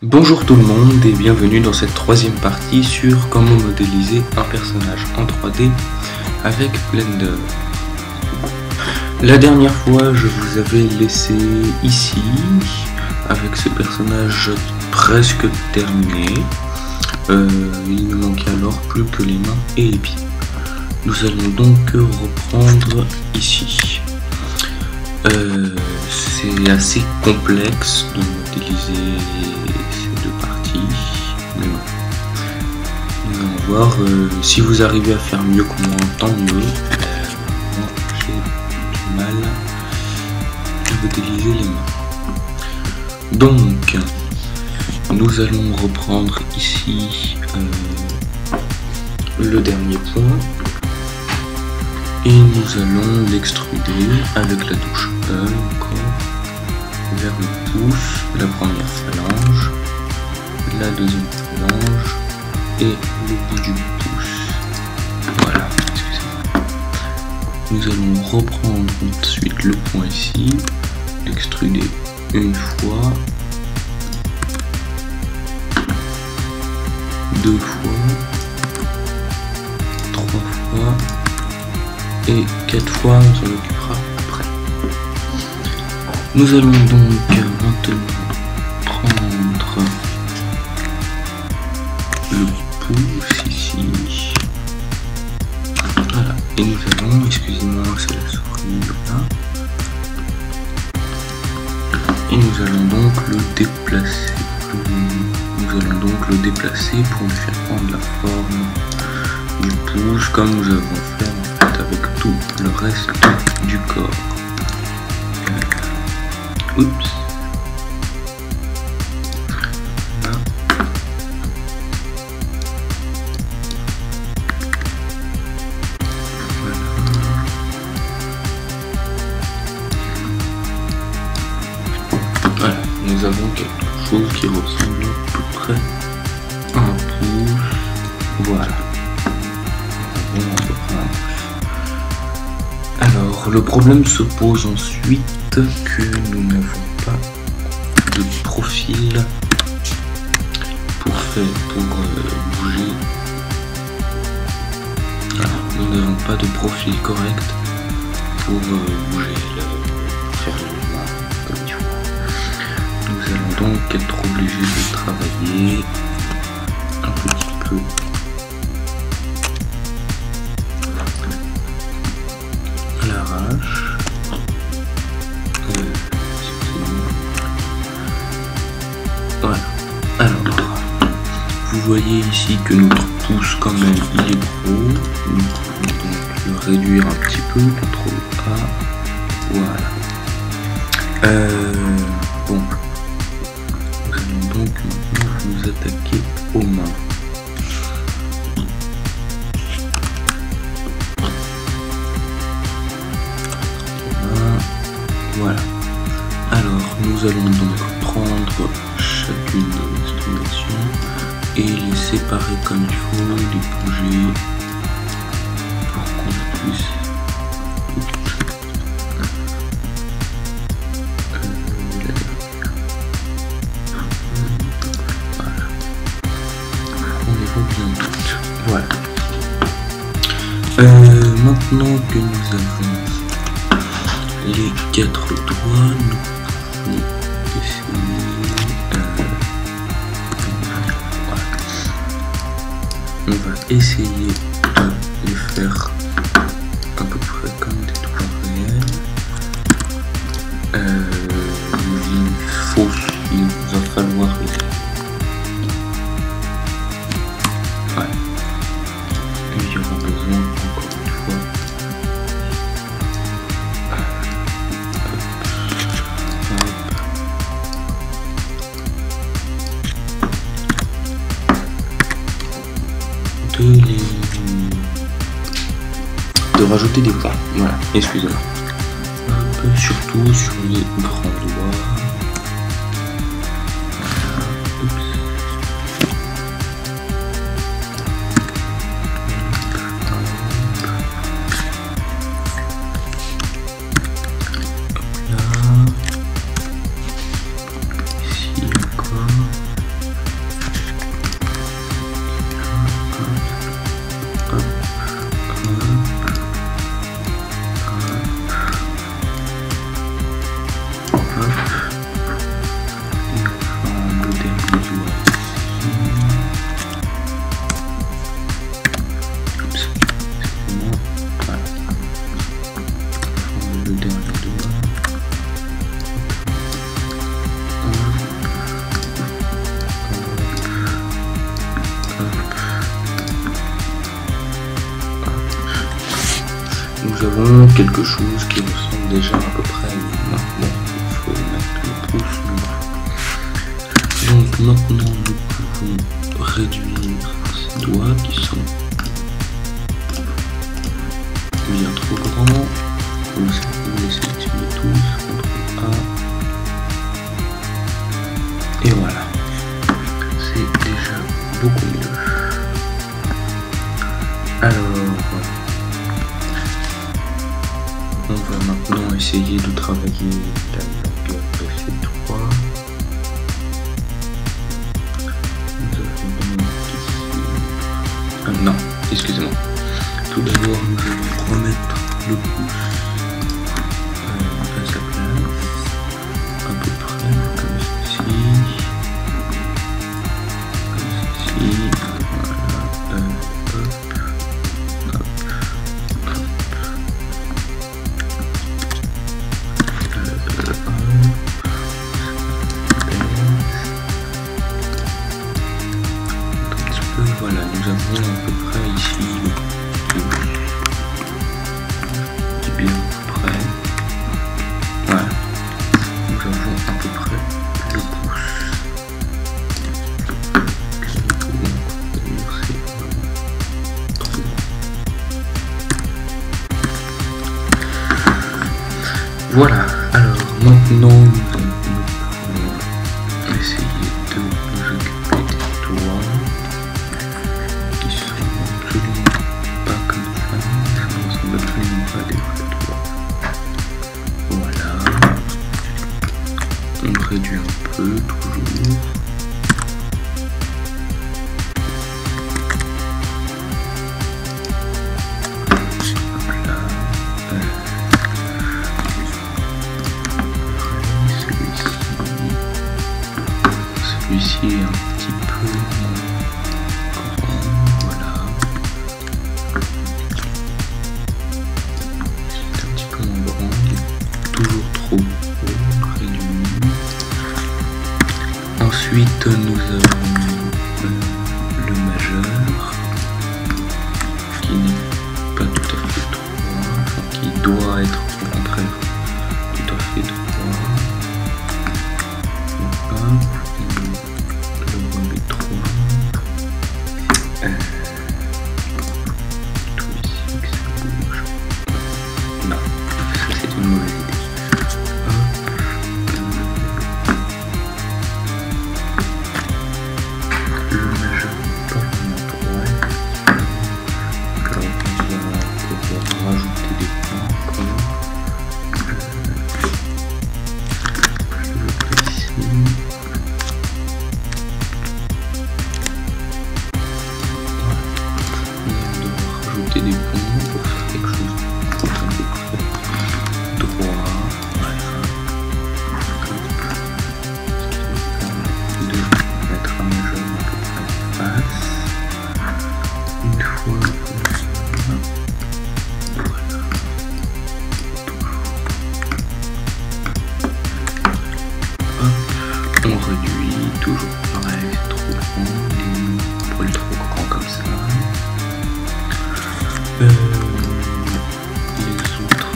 Bonjour tout le monde et bienvenue dans cette troisième partie sur comment modéliser un personnage en 3D avec Blender. La dernière fois je vous avais laissé ici avec ce personnage presque terminé. Il ne manquait alors plus que les mains et les pieds. Nous allons donc reprendre ici. C'est assez complexe de modéliser ces deux parties, mais bon. Nous allons voir. Si vous arrivez à faire mieux que moi, tant mieux. Moi j'ai du mal à modéliser les mains. Donc nous allons reprendre ici le dernier point et nous allons l'extruder avec la touche E encore vers le pouce, la première phalange, la deuxième phalange et le bout du pouce. Voilà, excusez-moi. Nous allons reprendre ensuite le point ici, l'extruder une fois, deux fois, trois fois et 4 fois, on s'en occupera après. Nous allons donc maintenant prendre le pouce ici. Voilà, et nous allons, excusez-moi, c'est la souris là. Et nous allons donc le déplacer. Nous allons donc le déplacer pour lui faire prendre la forme du pouce comme nous avons fait en fait avec tout le reste du corps. Oups. Là. Voilà. Voilà, nous avons quelque chose qui ressemble à peu près à un pouce. Voilà. Alors, le problème se pose ensuite que nous n'avons pas de profil pour bouger. Alors, nous n'avons pas de profil correct pour bouger, pour faire le main comme il faut. Nous allons donc être obligés de travailler un petit peu. L'arrache. Voilà. Alors, vous voyez ici que notre pouce quand même il est gros. Nous pouvons donc le réduire un petit peu. CTRL A. Voilà. Bon. Nous allons donc maintenant nous attaquer aux mains. Voilà. Alors, nous allons donc prendre chacune de nos extrudations et les séparer comme il faut, les bouger pour qu'on puisse. Voilà. On les voit bien toutes. Voilà. Maintenant que nous avons les 4 doigts, nous pouvons essayer on va essayer de les faire à peu près comme des doigts réels. Il va falloir les il y aura besoin encore une fois. De rajouter des doigts, voilà, excusez-moi. Surtout sur les grands doigts. Là. Ici encore. quelque chose qui ressemble déjà à peu près à une main. Bon, il faut mettre le pouce. Donc maintenant nous pouvons réduire ces doigts qui sont bien trop grands. Vous les sélectionnez tous, CTRL A. Et voilà. C'est déjà beaucoup mieux. Alors, on va maintenant essayer de travailler la longueur de ces doigts. Nous avons donc ici... Ah non, excusez-moi. Tout d'abord, nous allons remettre le pouce à sa place, à peu près comme ceci. Voilà, nous avons à peu près ici bien à peu près. Voilà, nous avons à peu près le pouce. Voilà, alors maintenant nous pouvons essayer de nous occuper des doigts qui sont absolument pas comme ça, ça ne ressemble absolument pas à des vrais doigts. Voilà, on réduit un peu toujours. Celui-ci est un petit peu grand, voilà. C'est un petit peu moins grand, il est toujours trop réduit. Ensuite, nous avons le majeur, qui n'est pas tout à fait droit, enfin qui doit être au contraire tout à fait droit. Des points pour faire quelque chose de droit, voilà. De mettre un majeur à peu près face. Une fois voilà. Hop, on réduit toujours pareil, c'est trop grand, les poils trop grands comme ça. Les autres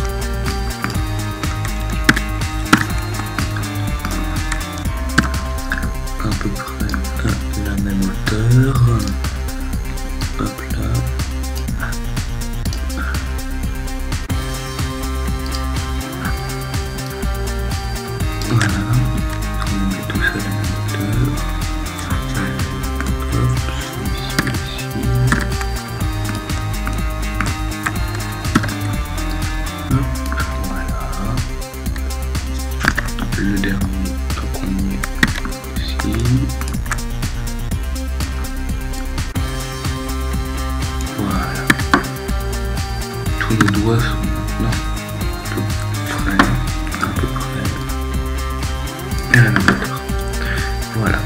à peu près à la même hauteur. Hop là. Voilà, on met tout ça à la même hauteur. Hop, celui-ci. Le dernier, donc on y est ici. Voilà. Tous nos doigts sont maintenant à peu près à la même hauteur. Voilà.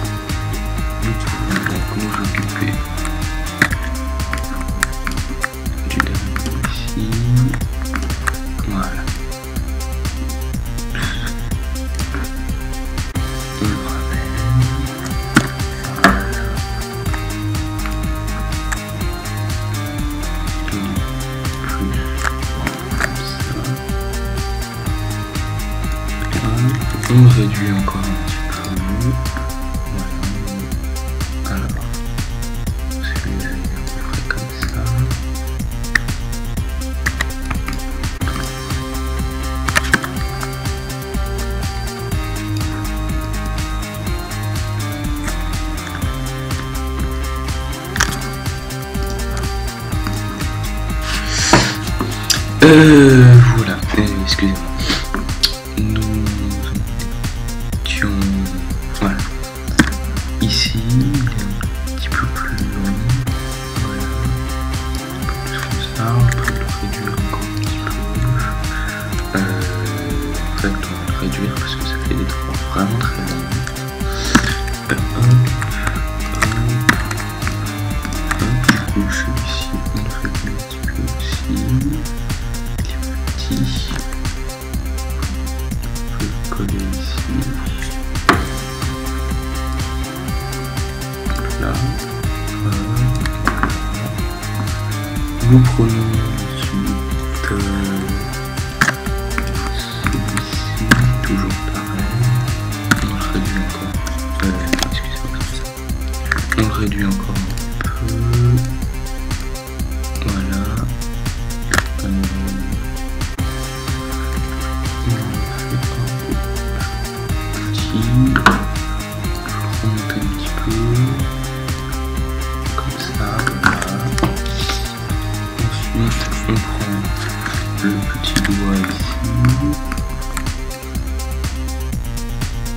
Nous pouvons donc nous occuper du dernier ici. Voilà. On le réduit encore un petit peu. Voilà. Alors, celui-là il est à peu près comme ça. Voilà, excusez-moi. Nous étions... Voilà. Ici, il est un petit peu plus long. Voilà. Comme ça, on peut le réduire encore un petit peu. En fait, on va le réduire parce que ça fait des traits vraiment très longs. Du coup, celui-ci, on le réduit un petit peu aussi. On peut le coller ici. Là. Nous prenons ensuite celui-ci, toujours pareil. On le réduit encore. Excusez-moi comme ça. On le réduit encore un peu. Voilà. Remonter un petit peu comme ça, voilà. Ensuite on prend le petit doigt ici,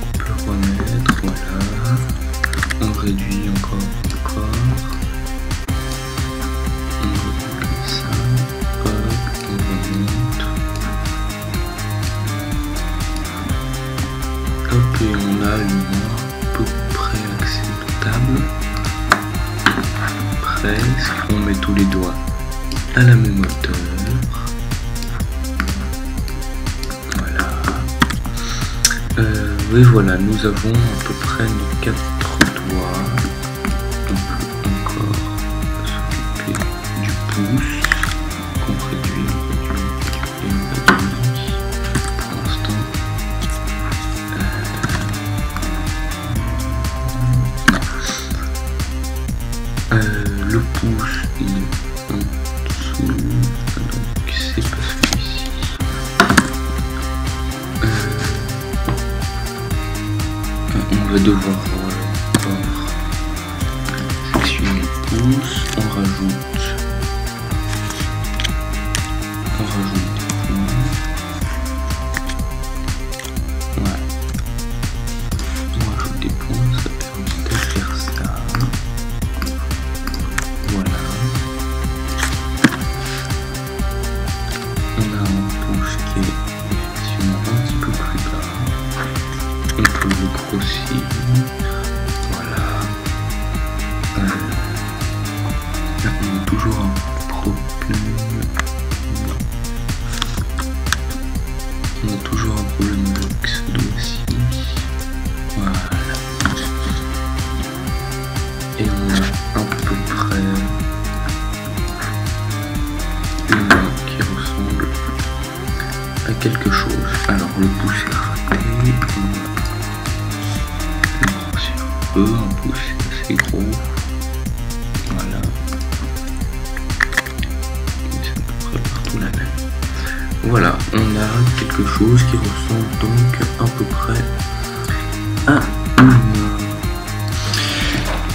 on peut remettre, voilà, on réduit encore, on réduit comme ça, hop, on remonte. Hop, et on a une main à peu près acceptable. Presque. On met tous les doigts à la même hauteur. Voilà. Oui, voilà, nous avons à peu près nos 4 doigts. On peut encore s'occuper du pouce qu'on réduit, et on réduit. Pour l'instant. Le pouce il est en dessous, donc c'est pas celui-ci. On va devoir sectionner le pouce, on rajoute des points. Voilà. On rajoute des points, ça permet de faire ça. Voilà. On a un pouce qui est effectivement un petit peu plus bas. On peut le grossir. Voilà. On a toujours un problème. Non. On a toujours un problème avec ce doigt-ci. Voilà. Et on a à peu près une main qui ressemble à quelque chose. Alors le pouce est raté, on va le grossir un peu, un pouce assez gros. Voilà. C'est à peu près partout la même. Voilà, on a quelque chose qui ressemble donc à peu près à une main.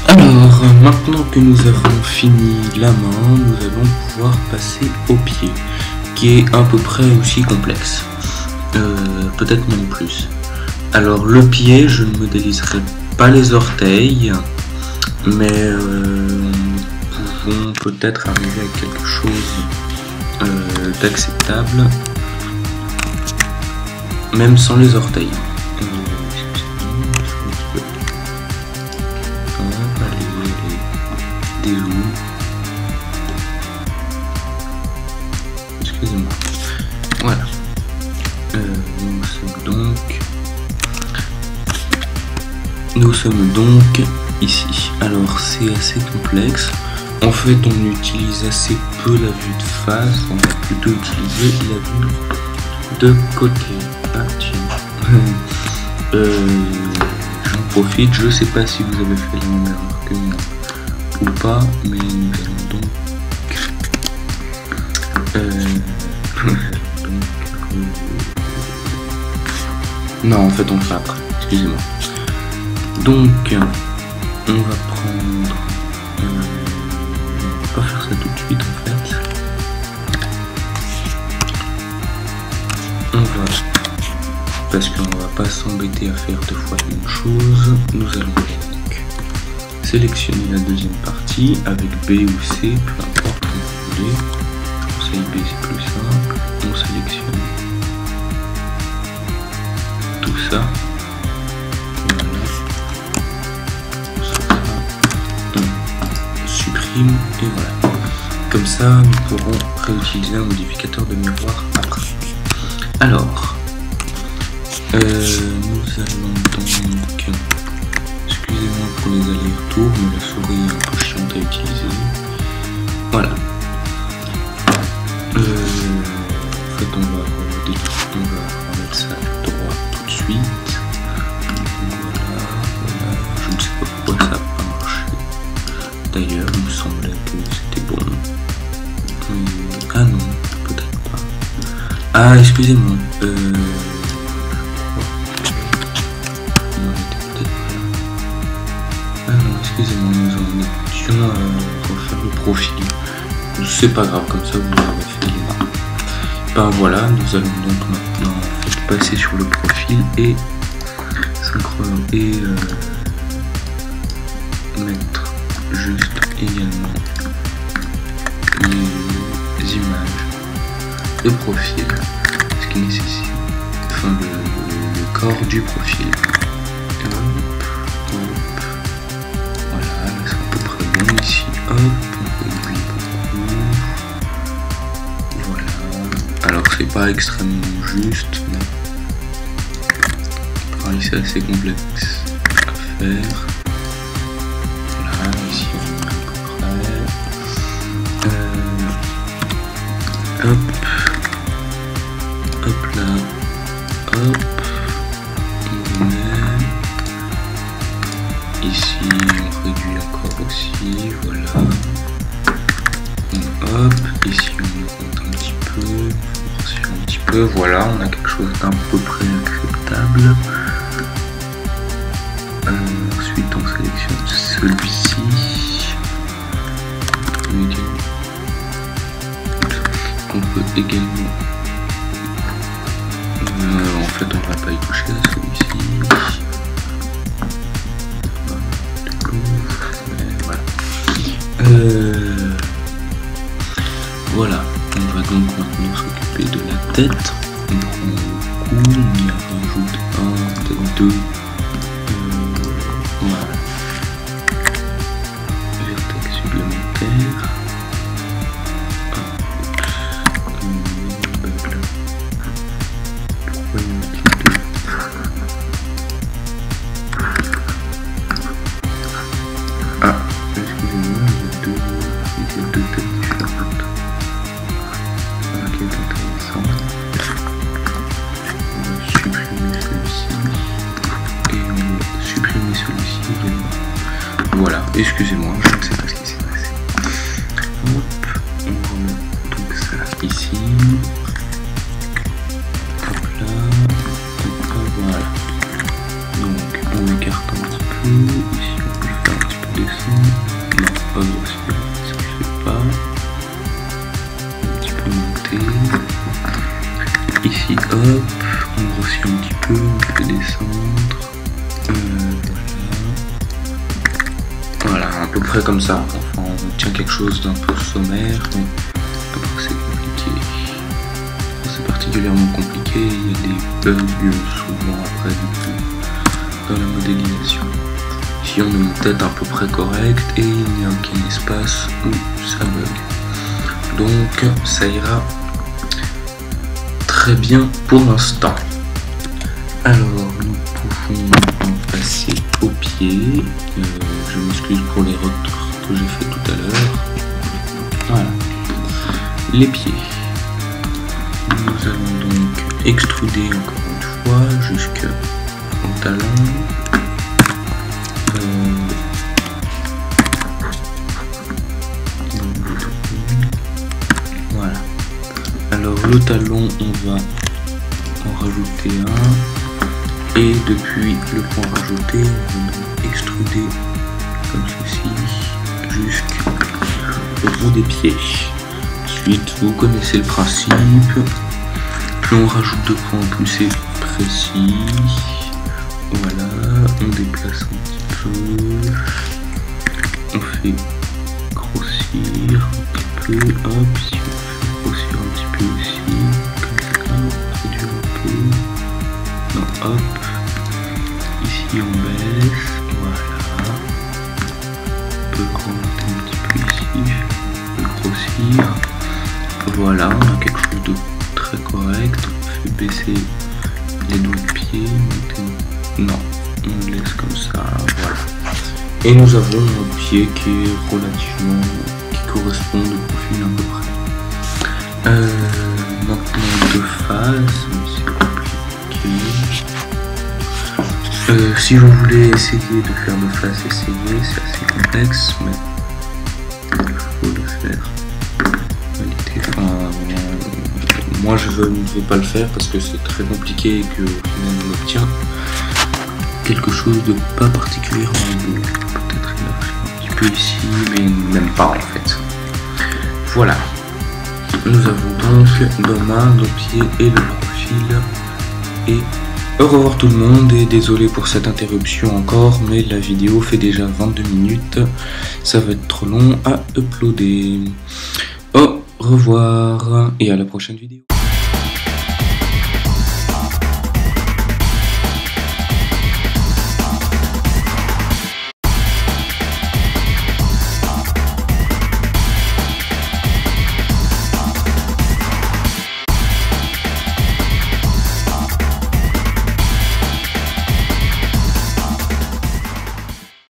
Alors, maintenant que nous avons fini la main, nous allons pouvoir passer au pied, qui est à peu près aussi complexe, peut-être même plus. Alors le pied, je ne modéliserai pas les orteils, mais nous pouvons peut-être arriver à quelque chose d'acceptable, même sans les orteils. Excusez-moi. Voilà. Nous sommes donc ici. Alors c'est assez complexe. En fait, on utilise assez peu la vue de face. On va plutôt utiliser la vue de côté. Ah tiens. j'en profite, je sais pas si vous avez fait la même erreur que moi ou pas, mais nous allons donc non, en fait on le fait après, excusez-moi. Donc on va prendre on va pas faire ça tout de suite en fait. On va, parce qu'on va pas s'embêter à faire deux fois la même chose, nous allons donc sélectionner la deuxième partie avec B ou C, peu importe comme vous voulez. Je conseille B, c'est plus simple. On sélectionne tout ça. Voilà. On supprime et voilà. Comme ça, nous pourrons réutiliser un modificateur de miroir après. Alors, nous allons donc, excusez-moi pour les allers-retours, mais la souris est un peu chiante à utiliser. Voilà. En fait, on va remettre ça droit tout de suite. Voilà. Je ne sais pas pourquoi ça n'a pas marché. D'ailleurs, il me semblait que c'était bon. Ah non, peut-être pas. Ah, excusez-moi. Excusez-moi, nous en étions à refaire le profil. C'est pas grave, comme ça vous aurez fait les mains. Ben voilà, nous allons donc maintenant passer sur le profil et mettre juste également les images de profil, ce qui nécessite, enfin le corps du profil. Ici, hop, voilà. Alors c'est pas extrêmement juste, mais pareil c'est assez complexe à faire. Voilà, ici on est à peu près. Hop là, hop, on met ici, on réduit encore aussi, voilà. Hop, ici on augmente un petit peu, voilà, on a quelque chose d'à peu près acceptable. Ensuite on sélectionne celui-ci. On peut également... en fait on va pas y toucher à celui-ci. Voilà, on va donc maintenant s'occuper de la tête. On prend le cou, on y rajoute un, peut-être deux. Voilà. Vertex supplémentaire. Pourquoi il y a un petit deux? Ah, excusez-moi, il y a deux têtes différentes. Voilà qui est intéressant. On va supprimer celui-ci. Et on va supprimer celui-ci également. Voilà, excusez-moi, je ne sais pas ce qui s'est passé. Hop, on remet donc ça ici. Hop là. Hop, voilà. Donc on écarte un petit peu. Ici on peut faire un petit peu descendre. Non, pas grossir, ça ne fait pas. Un petit peu monter. Ici hop, on grossit un petit peu, on fait descendre. Voilà, à peu près comme ça. Enfin, on obtient quelque chose d'un peu sommaire, mais après c'est compliqué. C'est particulièrement compliqué, il y a des bugs souvent après du coup dans la modélisation. Ici on a une tête à peu près correcte et il n'y a aucun espace où ça bug. Donc ça ira très bien pour l'instant. Alors nous pouvons maintenant passer aux pieds. Je m'excuse pour les retours que j'ai fait tout à l'heure. Voilà. Les pieds. Nous allons donc extruder encore une fois jusqu'au le talon. Voilà. Alors le talon, on va en rajouter un. Et depuis le point rajouté, on va extruder comme ceci jusqu'au bout des pieds. Ensuite, vous connaissez le principe. Plus on rajoute de points, plus c'est précis. Voilà, on déplace un petit peu. On fait grossir un petit peu. Hop, si on fait grossir un petit peu aussi. Comme ça, on réduit un peu. Non, hop. Ici on baisse. Voilà. On peut remonter un petit peu ici. On peut grossir. Voilà, on a quelque chose de très correct. On fait baisser les doigts de pied. Non, on le laisse comme ça. Voilà. Et nous avons un pied qui est relativement, qui correspond de profil à peu près. Maintenant de face, c'est compliqué. Si vous voulez essayer de faire de face, essayez, c'est assez complexe, mais il faut le faire. Moi je ne veux pas le faire parce que c'est très compliqué et que on obtient quelque chose de pas particulièrement beau. Peut-être un petit peu ici, mais même pas en fait. Voilà. Nous avons donc nos mains, nos pieds et le profil. Et au revoir tout le monde et désolé pour cette interruption encore, mais la vidéo fait déjà 22 minutes. Ça va être trop long à uploader. Au revoir et à la prochaine vidéo.